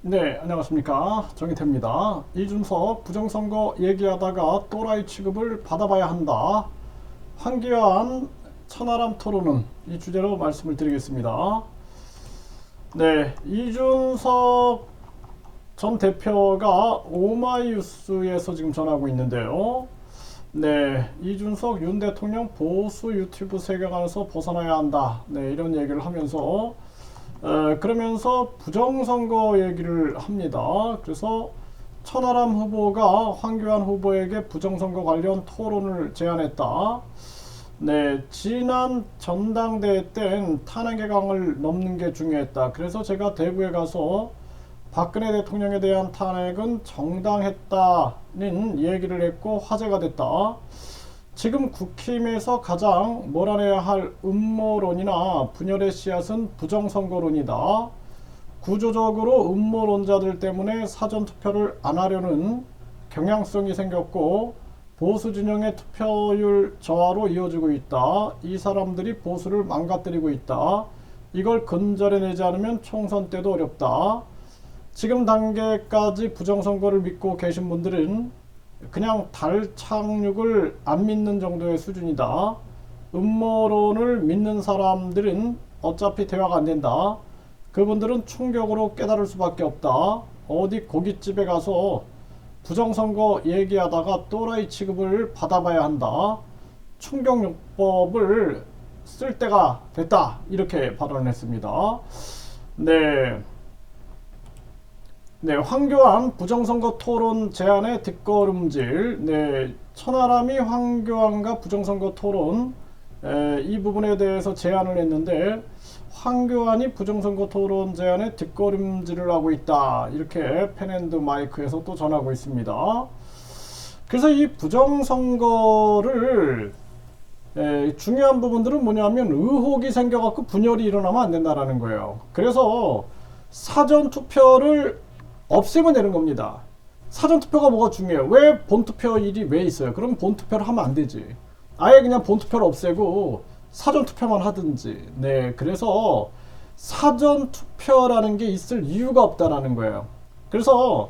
네, 안녕하십니까. 정희태입니다. 이준석 부정선거 얘기하다가 또라이 취급을 받아봐야 한다. 황교안 천하람 토론은 이 주제로 말씀을 드리겠습니다. 네, 이준석 전 대표가 오마이뉴스에서 지금 전하고 있는데요. 네, 이준석 윤 대통령 보수 유튜브 세계관에서 벗어나야 한다. 네, 이런 얘기를 하면서 그러면서 부정선거 얘기를 합니다. 그래서 천하람 후보가 황교안 후보에게 부정선거 관련 토론을 제안했다. 네, 지난 전당대회 땐 탄핵의 강을 넘는 게 중요했다. 그래서 제가 대구에 가서 박근혜 대통령에 대한 탄핵은 정당했다는 얘기를 했고 화제가 됐다. 지금 국힘에서 가장 몰아내야 할 음모론이나 분열의 씨앗은 부정선거론이다. 구조적으로 음모론자들 때문에 사전투표를 안 하려는 경향성이 생겼고 보수 진영의 투표율 저하로 이어지고 있다. 이 사람들이 보수를 망가뜨리고 있다. 이걸 근절해내지 않으면 총선 때도 어렵다. 지금 단계까지 부정선거를 믿고 계신 분들은 그냥 달 착륙을 안 믿는 정도의 수준이다. 음모론을 믿는 사람들은 어차피 대화가 안 된다. 그분들은 충격으로 깨달을 수밖에 없다. 어디 고깃집에 가서 부정선거 얘기하다가 또라이 취급을 받아봐야 한다. 충격요법을 쓸 때가 됐다. 이렇게 발언했습니다. 네. 네, 황교안 부정선거 토론 제안의 뒷걸음질. 네, 천하람이 황교안과 부정선거 토론 이 부분에 대해서 제안을 했는데 황교안이 부정선거 토론 제안에 뒷걸음질을 하고 있다. 이렇게 펜앤드마이크에서 또 전하고 있습니다. 그래서 이 부정선거를 중요한 부분들은 뭐냐면 의혹이 생겨갖고 분열이 일어나면 안 된다라는 거예요. 그래서 사전투표를 없애면 되는 겁니다. 사전투표가 뭐가 중요해요? 왜 본투표일이 왜 있어요? 그럼 본투표를 하면 안 되지. 아예 그냥 본투표를 없애고 사전투표만 하든지. 네, 그래서 사전투표라는 게 있을 이유가 없다라는 거예요. 그래서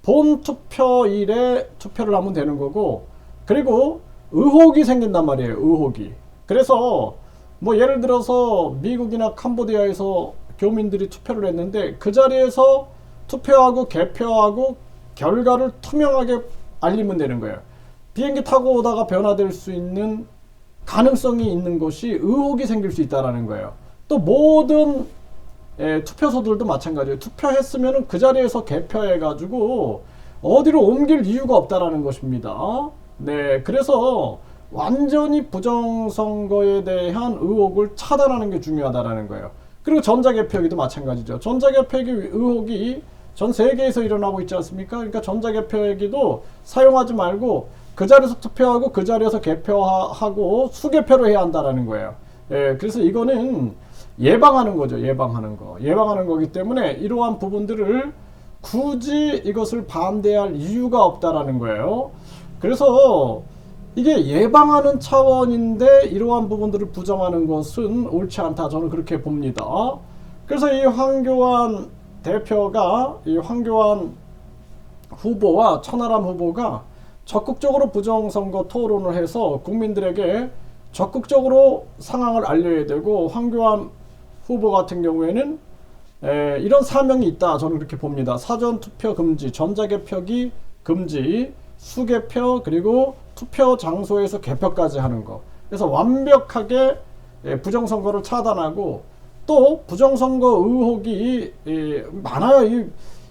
본투표일에 투표를 하면 되는 거고, 그리고 의혹이 생긴단 말이에요. 의혹이. 그래서 뭐 예를 들어서 미국이나 캄보디아에서 교민들이 투표를 했는데 그 자리에서 투표하고 개표하고 결과를 투명하게 알리면 되는 거예요. 비행기 타고 오다가 변화될 수 있는 가능성이 있는 것이 의혹이 생길 수 있다는 거예요. 또 모든 투표소들도 마찬가지예요. 투표했으면 그 자리에서 개표해가지고 어디로 옮길 이유가 없다라는 것입니다. 네, 그래서 완전히 부정선거에 대한 의혹을 차단하는 게 중요하다라는 거예요. 그리고 전자개표기도 마찬가지죠. 전자개표기 의혹이 전 세계에서 일어나고 있지 않습니까? 그러니까 전자개표기도 사용하지 말고 그 자리에서 투표하고 그 자리에서 개표하고 수개표를 해야 한다라는 거예요. 예, 그래서 이거는 예방하는 거죠. 예방하는 거. 예방하는 거기 때문에 이러한 부분들을 굳이 이것을 반대할 이유가 없다라는 거예요. 그래서 이게 예방하는 차원인데 이러한 부분들을 부정하는 것은 옳지 않다. 저는 그렇게 봅니다. 그래서 이 황교안 대표가 이 황교안 후보와 천하람 후보가 적극적으로 부정선거 토론을 해서 국민들에게 적극적으로 상황을 알려야 되고 황교안 후보 같은 경우에는 이런 사명이 있다. 저는 그렇게 봅니다. 사전투표 금지, 전자개표기 금지, 수개표 그리고 투표 장소에서 개표까지 하는 거. 그래서 완벽하게 부정선거를 차단하고 또 부정선거 의혹이 많아요.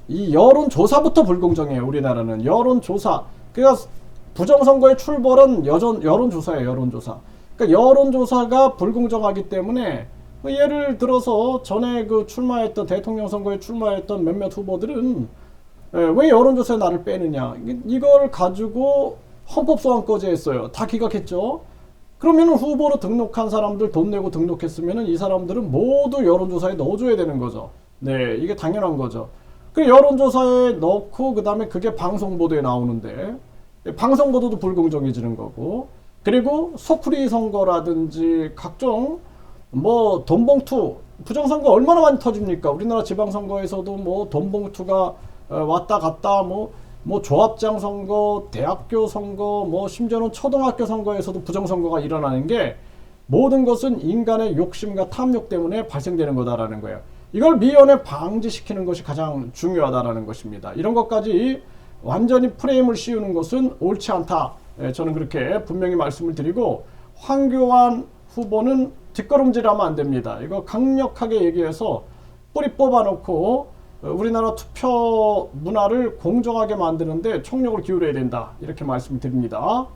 이 여론조사부터 불공정해요. 우리나라는 여론조사. 그러니까 부정선거의 출발은 여론조사예요. 여론조사. 그러니까 여론조사가 불공정하기 때문에 예를 들어서 전에 그 출마했던 대통령 선거에 출마했던 몇몇 후보들은 왜 여론조사에 나를 빼느냐. 이걸 가지고 헌법소원까지 했어요. 다 기각했죠. 그러면 후보로 등록한 사람들 돈 내고 등록했으면 이 사람들은 모두 여론조사에 넣어줘야 되는 거죠. 네, 이게 당연한 거죠. 그 여론조사에 넣고 그 다음에 그게 방송보도에 나오는데 방송보도도 불공정해지는 거고 그리고 소쿠리 선거라든지 각종 뭐 돈봉투 부정선거 얼마나 많이 터집니까? 우리나라 지방선거에서도 뭐 돈봉투가 왔다 갔다 뭐 조합장 선거, 대학교 선거, 뭐 심지어는 초등학교 선거에서도 부정선거가 일어나는 게 모든 것은 인간의 욕심과 탐욕 때문에 발생되는 거다라는 거예요. 이걸 미연에 방지시키는 것이 가장 중요하다라는 것입니다. 이런 것까지 완전히 프레임을 씌우는 것은 옳지 않다. 저는 그렇게 분명히 말씀을 드리고, 황교안 후보는 뒷걸음질하면 안 됩니다. 이거 강력하게 얘기해서 뿌리 뽑아놓고 우리나라 투표 문화를 공정하게 만드는데 총력을 기울여야 된다. 이렇게 말씀드립니다.